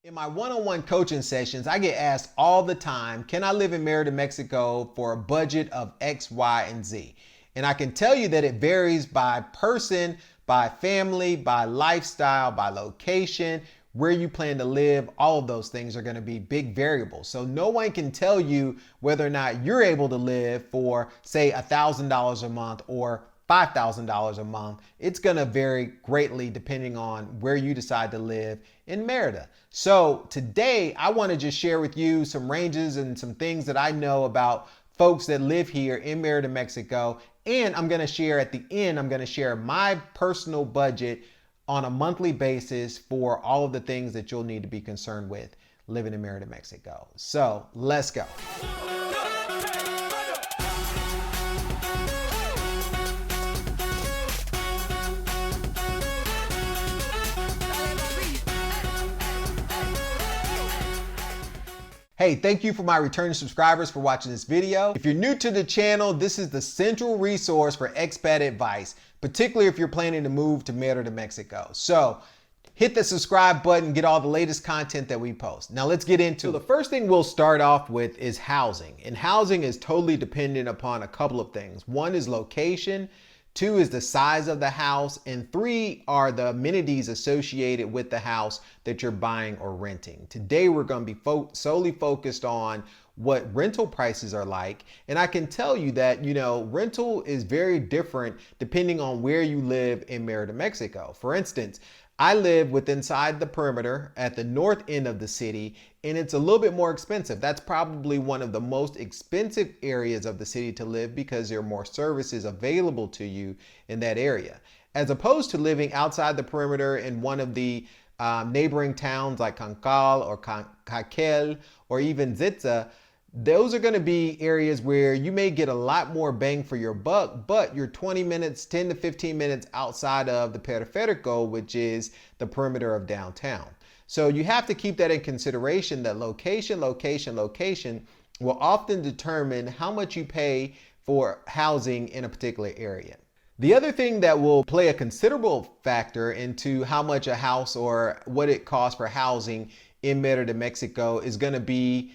In my one-on-one coaching sessions, I get asked all the time, can I live in Merida, Mexico for a budget of X, Y, and Z? And I can tell you that it varies by person, by family, by lifestyle, by location, where you plan to live. All of those things are going to be big variables. So no one can tell you whether or not you're able to live for, say, $1,000 a month or $5,000 a month. It's going to vary greatly depending on where you decide to live in Merida. So today I want to just share with you some ranges and some things that I know about folks that live here in Merida, Mexico. And I'm going to share at the end, I'm going to share my personal budget on a monthly basis for all of the things that you'll need to be concerned with living in Merida, Mexico. So let's go. Hey, thank you for my returning subscribers for watching this video. If you're new to the channel, this is the central resource for expat advice, particularly if you're planning to move to Merida, Mexico. So hit the subscribe button, get all the latest content that we post. Now let's get into it. So the first thing we'll start off with is housing. And housing is totally dependent upon a couple of things. One is location. 2 is the size of the house, and 3 are the amenities associated with the house that you're buying or renting. Today, we're going to be solely focused on what rental prices are like. And I can tell you that, rental is very different depending on where you live in Merida, Mexico. For instance, I live inside the perimeter at the north end of the city, and it's a little bit more expensive. That's probably one of the most expensive areas of the city to live because there are more services available to you in that area. As opposed to living outside the perimeter in one of the neighboring towns like Cancal or Caquel or even Zitza, those are going to be areas where you may get a lot more bang for your buck, but you're 20 minutes, 10 to 15 minutes outside of the Periférico, which is the perimeter of downtown. So you have to keep that in consideration, that location will often determine how much you pay for housing in a particular area. The other thing that will play a considerable factor into how much a house or what it costs for housing in Merida, Mexico is going to be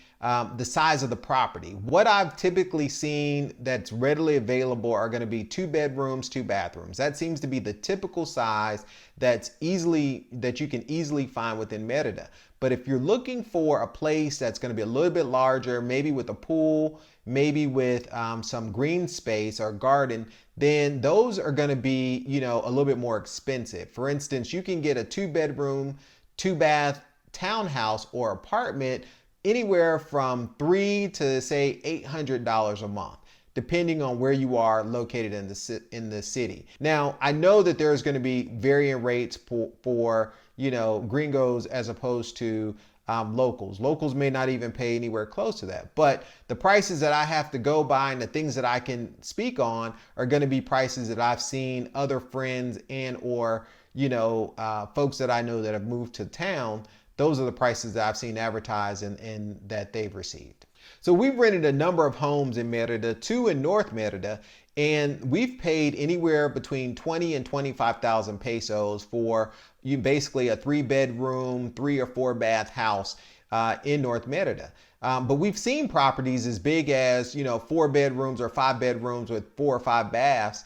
the size of the property. What I've typically seen that's readily available are going to be 2 bedrooms, 2 bathrooms. That seems to be the typical size that you can easily find within Merida. But if you're looking for a place that's going to be a little bit larger, maybe with a pool, maybe with some green space or garden, then those are going to be, a little bit more expensive. For instance, you can get a 2 bedroom, 2 bath townhouse or apartment anywhere from $300 to say $800 a month, depending on where you are located in the city. Now, I know that there's going to be varying rates for gringos as opposed to locals. Locals may not even pay anywhere close to that, but the prices that I have to go by and the things that I can speak on are going to be prices that I've seen other friends and or folks that I know that have moved to town. Those are the prices that I've seen advertised and that they've received. So we've rented a number of homes in Merida, 2 in North Merida, and we've paid anywhere between 20 and 25,000 pesos for basically a 3 bedroom, 3 or 4 bath house in North Merida. But we've seen properties as big as 4 bedrooms or 5 bedrooms with 4 or 5 baths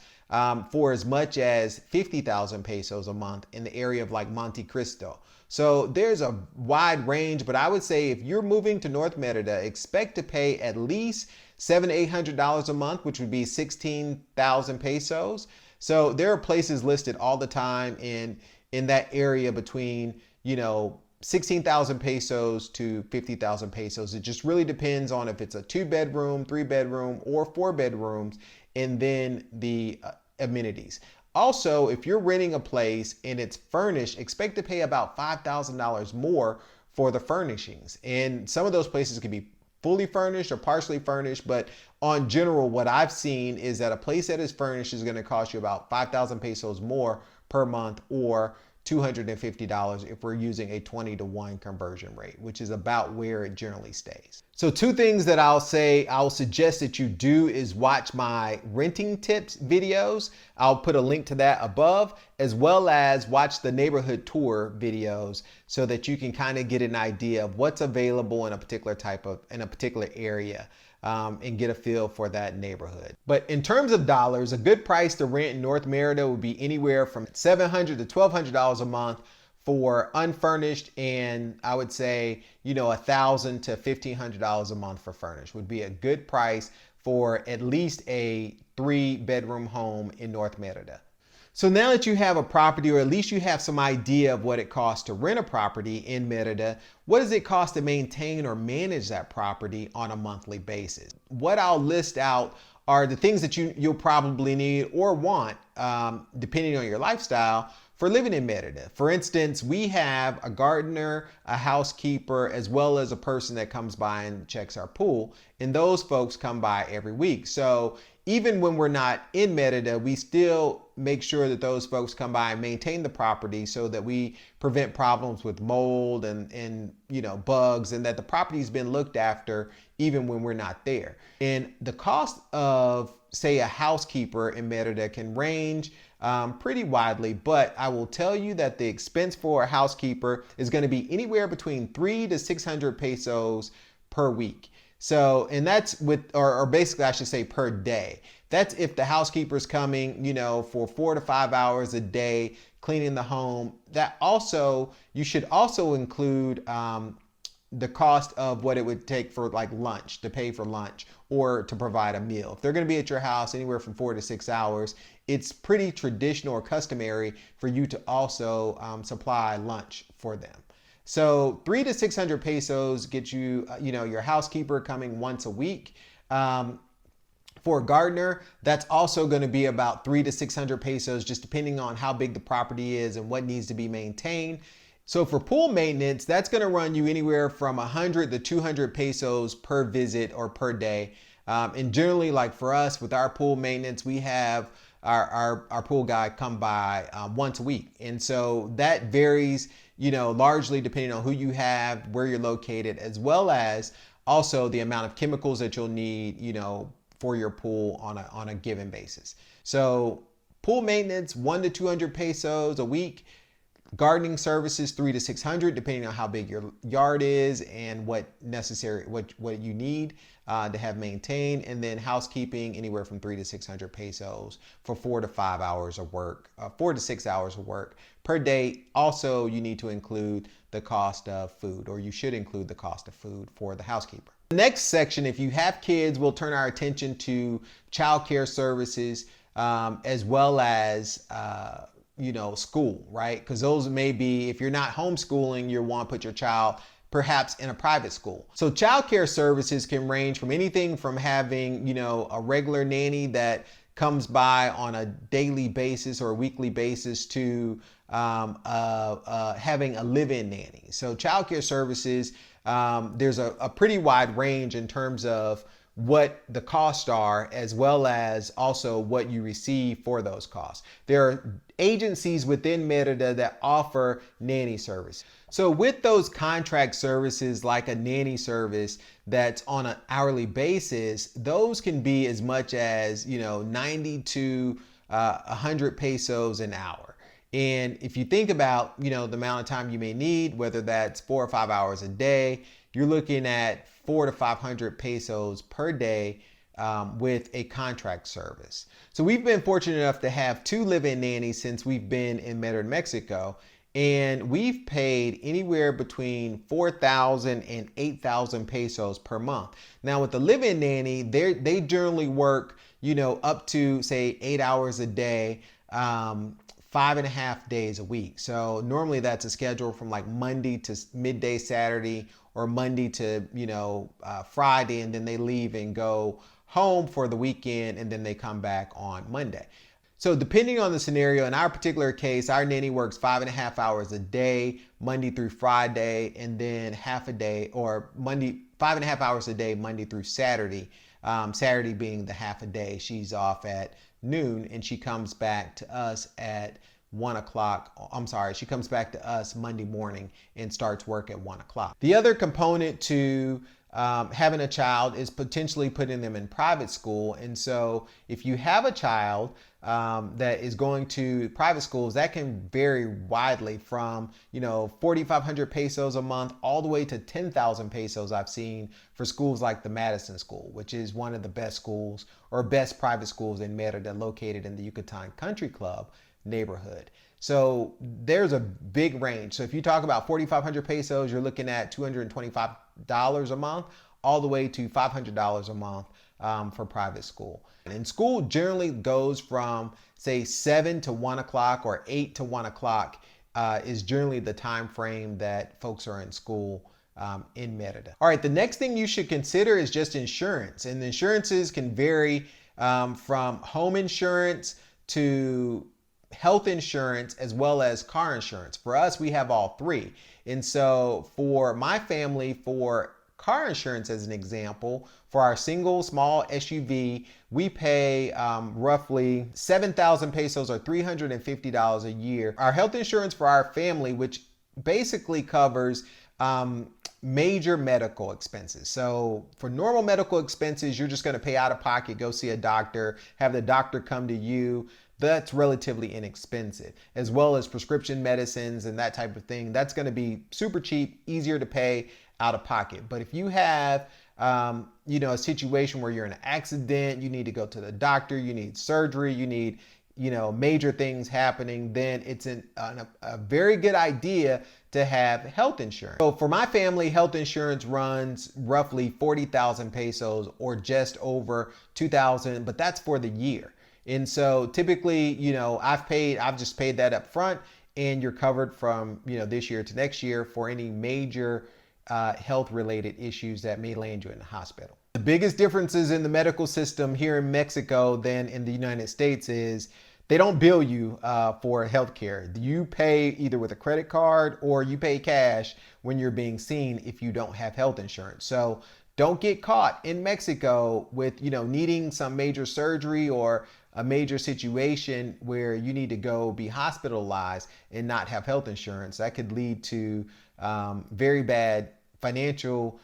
for as much as 50,000 pesos a month in the area of like Monte Cristo. So there's a wide range, but I would say if you're moving to North Merida, expect to pay at least $700 to $800 a month, which would be 16,000 pesos. So there are places listed all the time in that area between 16,000 pesos to 50,000 pesos. It just really depends on if it's a 2 bedroom, 3 bedroom, or 4 bedrooms, and then the amenities. Also, if you're renting a place and it's furnished, expect to pay about $5,000 more for the furnishings. And some of those places can be fully furnished or partially furnished, but on general, what I've seen is that a place that is furnished is going to cost you about 5,000 pesos more per month, or $250 if we're using a 20-to-1 conversion rate, which is about where it generally stays. So 2 things that I'll suggest that you do is watch my renting tips videos. I'll put a link to that above, as well as watch the neighborhood tour videos so that you can kind of get an idea of what's available in a particular area. And get a feel for that neighborhood. But in terms of dollars, a good price to rent in North Merida would be anywhere from $700 to $1,200 a month for unfurnished, and I would say, $1,000 to $1,500 a month for furnished would be a good price for at least a 3-bedroom home in North Merida. So now that you have a property, or at least you have some idea of what it costs to rent a property in Merida, what does it cost to maintain or manage that property on a monthly basis? What I'll list out are the things that you'll probably need or want, depending on your lifestyle, for living in Merida. For instance, we have a gardener, a housekeeper, as well as a person that comes by and checks our pool. And those folks come by every week. So even when we're not in Merida, we still make sure that those folks come by and maintain the property so that we prevent problems with mold and bugs, and that the property's been looked after even when we're not there. And the cost of, say, a housekeeper in Merida can range pretty widely, but I will tell you that the expense for a housekeeper is going to be anywhere between 300 to 600 pesos per week. So, and that's or basically I should say per day. That's if the housekeeper's coming, for 4 to 5 hours a day, cleaning the home. That also, you should also include the cost of what it would take for like lunch, to pay for lunch or to provide a meal. If they're going to be at your house anywhere from 4 to 6 hours, it's pretty traditional or customary for you to also supply lunch for them. So 300 to 600 pesos gets you, your housekeeper coming once a week. For a gardener, that's also going to be about 300 to 600 pesos, just depending on how big the property is and what needs to be maintained. So for pool maintenance, that's going to run you anywhere from 100 to 200 pesos per visit or per day. And generally, like for us with our pool maintenance, we have our pool guy come by once a week. And so that varies, largely depending on who you have, where you're located, as well as also the amount of chemicals that you'll need, for your pool on a given basis. So pool maintenance, 100 to 200 pesos a week. Gardening services, 300 to 600, depending on how big your yard is and what you need to have maintained. And then housekeeping, anywhere from 300 to 600 pesos for 4 to 5 hours of work, 4 to 6 hours of work per day. Also, you need to include the cost of food, or you should include the cost of food for the housekeeper. The next section, if you have kids, we'll turn our attention to childcare services, as well as school, right? Because those may be, if you're not homeschooling, you want to put your child perhaps in a private school. So childcare services can range from anything from having, a regular nanny that comes by on a daily basis or a weekly basis to having a live-in nanny. So childcare services, there's a pretty wide range in terms of what the costs are, as well as also what you receive for those costs. There are agencies within Merida that offer nanny service. So with those contract services, like a nanny service that's on an hourly basis, those can be as much as 90 to 100 pesos an hour. And if you think about the amount of time you may need, whether that's 4 or 5 hours a day, you're looking at 400 to 500 pesos per day with a contract service. So we've been fortunate enough to have 2 live-in nannies since we've been in Merida, Mexico, and we've paid anywhere between 4,000 and 8,000 pesos per month. Now with the live-in nanny, they generally work, up to say 8 hours a day, 5.5 days a week. So normally that's a schedule from like Monday to midday Saturday, or Monday to Friday, and then they leave and go home for the weekend, and then they come back on Monday. So depending on the scenario, in our particular case, our nanny works 5.5 hours a day, Monday through Friday, and then half a day, or 5.5 hours a day, Monday through Saturday. Saturday being the half a day. She's off at noon, and she comes back to us at 1 o'clock. She comes back to us Monday morning and starts work at 1 o'clock. The other component to having a child is potentially putting them in private school. And so if you have a child that is going to private schools, that can vary widely from, 4,500 pesos a month all the way to 10,000 pesos I've seen for schools like the Madison School, which is one of the best schools or best private schools in Merida, located in the Yucatan Country Club neighborhood. So there's a big range. So if you talk about 4,500 pesos, you're looking at $225 a month, all the way to $500 a month for private school. And school generally goes from, say, 7 to 1 o'clock or 8 to 1 o'clock is generally the time frame that folks are in school in Merida. All right, the next thing you should consider is just insurance. And the insurances can vary from home insurance to health insurance as well as car insurance. For us, we have all three. And so for my family, for car insurance, as an example, for our single small SUV, we pay roughly 7,000 pesos or $350 a year. Our health insurance for our family, which basically covers major medical expenses. So for normal medical expenses, you're just going to pay out of pocket, go see a doctor, have the doctor come to you. That's relatively inexpensive, as well as prescription medicines and that type of thing. That's going to be super cheap, easier to pay out of pocket. But if you have, a situation where you're in an accident, you need to go to the doctor, you need surgery, you need, major things happening, then it's a very good idea to have health insurance. So for my family, health insurance runs roughly 40,000 pesos or just over 2,000, but that's for the year. And so typically, I've just paid that up front, and you're covered from, this year to next year for any major health related issues that may land you in the hospital. The biggest differences in the medical system here in Mexico than in the United States is they don't bill you for healthcare. You pay either with a credit card or you pay cash when you're being seen if you don't have health insurance. So don't get caught in Mexico with, needing some major surgery or a major situation where you need to go be hospitalized and not have health insurance. That could lead to very bad financial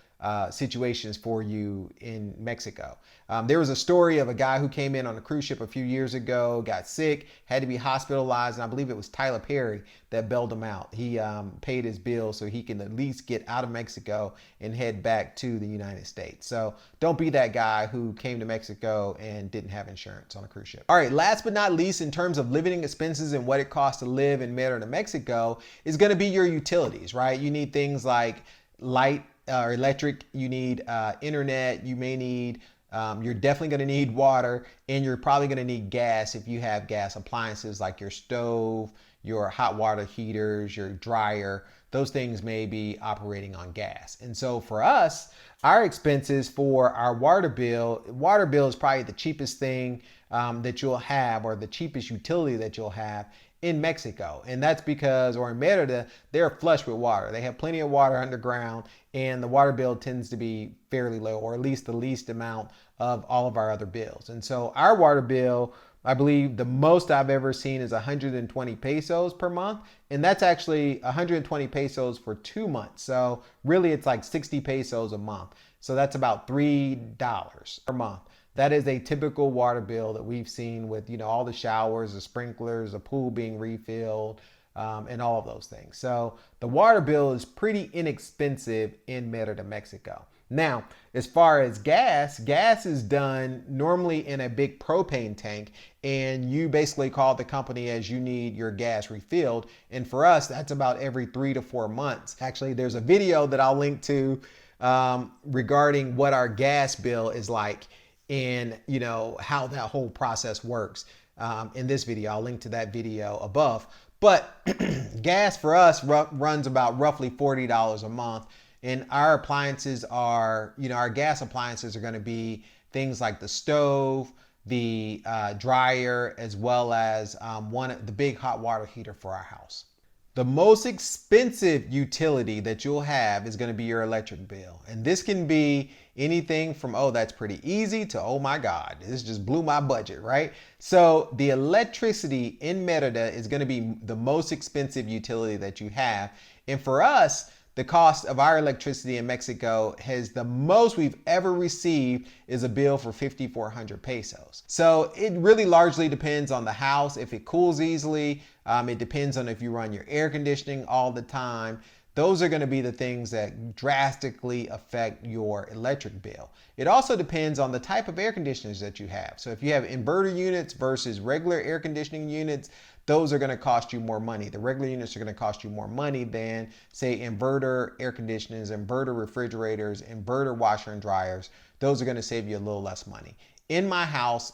situations for you in Mexico. There was a story of a guy who came in on a cruise ship a few years ago, got sick, had to be hospitalized, and I believe it was Tyler Perry that bailed him out. He paid his bill so he can at least get out of Mexico and head back to the United States. So don't be that guy who came to Mexico and didn't have insurance on a cruise ship. All right, last but not least, in terms of living expenses and what it costs to live in Merida, Mexico, is going to be your utilities, right? You need things like light or electric, you need internet, you may need, you're definitely going to need water, and you're probably going to need gas if you have gas appliances like your stove, your hot water heaters, your dryer. Those things may be operating on gas. And so for us, our expenses for our water bill is probably the cheapest thing that you'll have, or the cheapest utility that you'll have in Mexico. And that's because, or in Merida, they're flush with water. They have plenty of water underground, and the water bill tends to be fairly low, or at least the least amount of all of our other bills. And so our water bill, I believe the most I've ever seen is 120 pesos per month. And that's actually 120 pesos for 2 months. So really it's like 60 pesos a month. So that's about $3 per month. That is a typical water bill that we've seen with, all the showers, the sprinklers, the pool being refilled, and all of those things. So the water bill is pretty inexpensive in Merida, Mexico. Now, as far as gas is done normally in a big propane tank, and you basically call the company as you need your gas refilled. And for us, that's about every 3 to 4 months. Actually, there's a video that I'll link to regarding what our gas bill is like, and how that whole process works in this video. I'll link to that video above. But gas for us runs about roughly $40 a month, and our appliances are, our gas appliances are going to be things like the stove, the dryer, as well as the big hot water heater for our house. The most expensive utility that you'll have is going to be your electric bill. And this can be anything from, oh, that's pretty easy, to, oh my God, this just blew my budget, right? So the electricity in Merida is going to be the most expensive utility that you have. And for us, the cost of our electricity in Mexico has the most we've ever received is a bill for 5,400 pesos. So it really largely depends on the house. If it cools easily, it depends on if you run your air conditioning all the time. Those are going to be the things that drastically affect your electric bill. It also depends on the type of air conditioners that you have. So if you have inverter units versus regular air conditioning units, those are going to cost you more money. The regular units are going to cost you more money than, say, inverter air conditioners, inverter refrigerators, inverter washer and dryers. Those are going to save you a little less money. In my house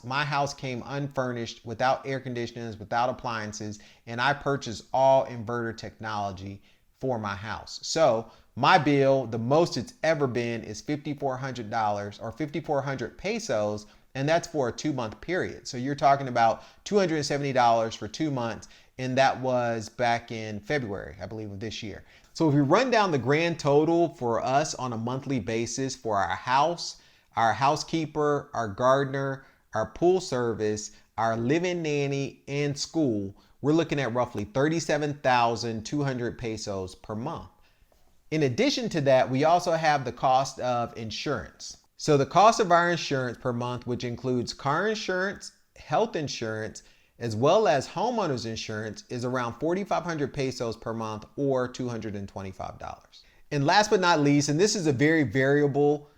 came unfurnished, without air conditioners, without appliances, and I purchased all inverter technology for my house. So my bill, the most it's ever been, is $5,400 or 5,400 pesos, and that's for a 2-month period. So you're talking about $270 for 2 months, and that was back in February, I believe, of this year. So if we run down the grand total for us on a monthly basis for our house, our housekeeper, our gardener, our pool service, our live-in nanny, and school, we're looking at roughly 37,200 pesos per month. In addition to that, we also have the cost of insurance. So the cost of our insurance per month, which includes car insurance, health insurance, as well as homeowners insurance, is around 4,500 pesos per month or $225. And last but not least, and this is a very variable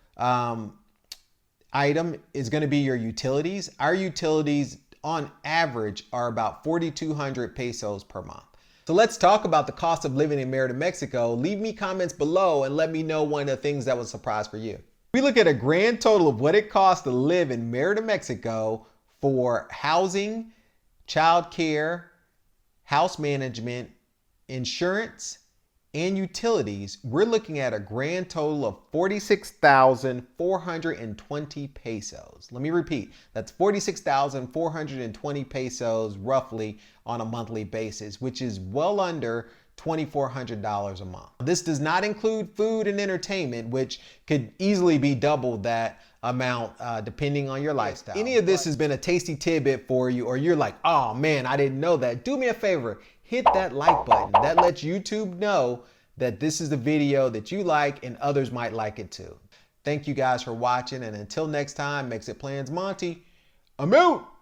item, is going to be your utilities. Our utilities on average are about 4,200 pesos per month. So let's talk about the cost of living in Merida, Mexico. Leave me comments below and let me know one of the things that was a surprise for you. We look at a grand total of what it costs to live in Merida, Mexico for housing, childcare, house management, insurance, and utilities. We're looking at a grand total of 46,420 pesos. Let me repeat, that's 46,420 pesos roughly on a monthly basis, which is well under $2,400 a month. This does not include food and entertainment, which could easily be double that amount depending on your lifestyle. If any of this has been a tasty tidbit for you, or you're like, oh man, I didn't know that, do me a favor, hit that like button. That lets YouTube know that this is the video that you like and others might like it too. Thank you guys for watching, and until next time, Mexitplans Monty, I'm out.